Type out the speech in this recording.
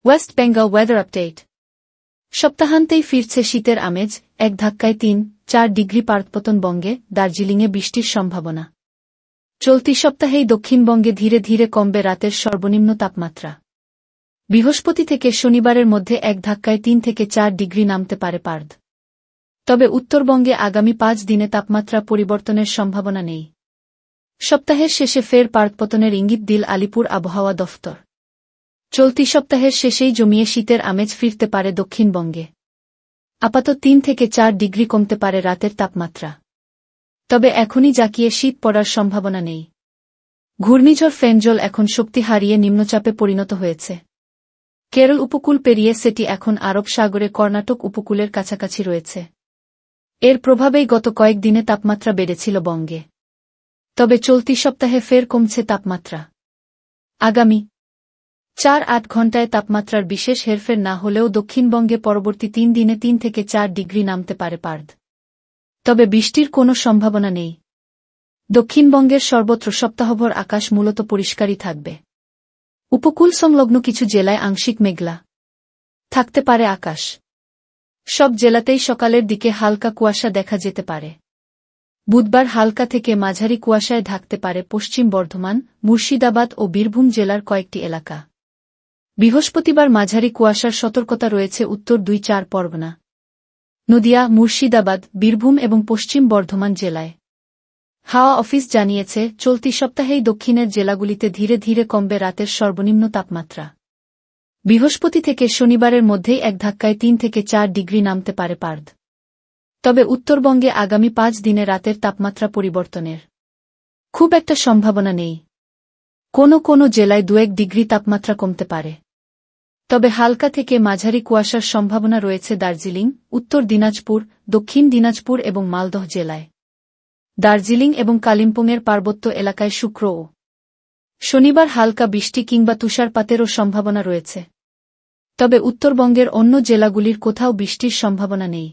West Bengal weather update. সপ্তাহান্তেই ফিরছে শীতের আমেজ, এক ধাক্কায় ৩-৪ ডিগ্রি পারদপতন বঙ্গে, দার্জিলিংয়ে বৃষ্টির সম্ভাবনা। চলতি সপ্তাহেই দক্ষিণবঙ্গে ধীরে ধীরে কমবে রাতের সর্বনিম্ন তাপমাত্রা। বৃহস্পতি থেকে শনিবারের মধ্যে এক ধাক্কায় ৩ থেকে ৪ ডিগ্রি নামতে পারে পারদ। তবে উত্তরবঙ্গে আগামী ৫ দিনে তাপমাত্রা পরিবর্তনের সম্ভাবনা নেই। সপ্তাহের শেষে ফের পারদপতনের ইঙ্গিত দিল আলিপুর আবহাওয়া দফতর। চলতি সপ্তাহের শেষেই জমিয়ে শীতের আমেজ ফিরতে পারে দক্ষিণবঙ্গে। আপাতত ৩ থেকে ৪ ডিগ্রি কমতে পারে রাতের তাপমাত্রা। তবে এখনই জাঁকিয়ে শীত পড়ার সম্ভাবনা নেই। ঘূর্ণিঝড় ফেঞ্জল এখন শক্তি হারিয়ে নিম্নচাপে পরিণত হয়েছে। কেরল উপকূল পেরিয়ে সেটি এখন আরব সাগরে কর্ণাটক উপকূলের কাছাকাছি রয়েছে। এর প্রভাবেই গত কয়েকদিনে তাপমাত্রা বেড়েছিল বঙ্গে। তবে চলতি সপ্তাহে ফের কমছে তাপমাত্রা। আগামী ৪-৮ ঘণ্টায় তাপমাত্রার বিশেষ হেরফের না হলেও দক্ষিণবঙ্গে পরবর্তী ৩ দিনে ৩ থেকে ৪ ডিগ্রি নামতে পারে পারদ। তবে বৃষ্টির কোনো সম্ভাবনা নেই। দক্ষিণবঙ্গের সর্বত্র সপ্তাহভর আকাশ মূলত পরিষ্কারই থাকবে। উপকূল সংলগ্ন কিছু জেলায় আংশিক মেঘলা থাকতে পারে আকাশ। সব জেলাতেই সকালের দিকে হালকা কুয়াশা দেখা যেতে পারে। বুধবার হালকা থেকে মাঝারি কুয়াশায় ঢাকতে পারে পশ্চিম বর্ধমান, মুর্শিদাবাদ ও বীরভূম জেলার কয়েকটি এলাকা। বৃহস্পতিবার মাঝারি কুয়াশার সতর্কতা রয়েছে উত্তর ২-৪ পরগনা, নদিয়া, মুর্শিদাবাদ, বীরভূম এবং পশ্চিম বর্ধমান জেলায়। হাওয়া অফিস জানিয়েছে, চলতি সপ্তাহেই দক্ষিণের জেলাগুলিতে ধীরে ধীরে কমবে রাতের সর্বনিম্ন তাপমাত্রা। বৃহস্পতি থেকে শনিবারের মধ্যেই এক ধাক্কায় ৩ থেকে ৪ ডিগ্রি নামতে পারে পারদ। তবে উত্তরবঙ্গে আগামী ৫ দিনে রাতের তাপমাত্রা পরিবর্তনের খুব একটা সম্ভাবনা নেই। কোনো জেলায় ২-১ ডিগ্রি তাপমাত্রা কমতে পারে। তবে হালকা থেকে মাঝারি কুয়াশার সম্ভাবনা রয়েছে দার্জিলিং, উত্তর দিনাজপুর, দক্ষিণ দিনাজপুর এবং মালদহ জেলায়। দার্জিলিং এবং কালিম্পংয়ের পার্বত্য এলাকায় শুক্র ও শনিবার হালকা বৃষ্টি কিংবা তুষারপাতেরও সম্ভাবনা রয়েছে। তবে উত্তরবঙ্গের অন্য জেলাগুলির কোথাও বৃষ্টির সম্ভাবনা নেই।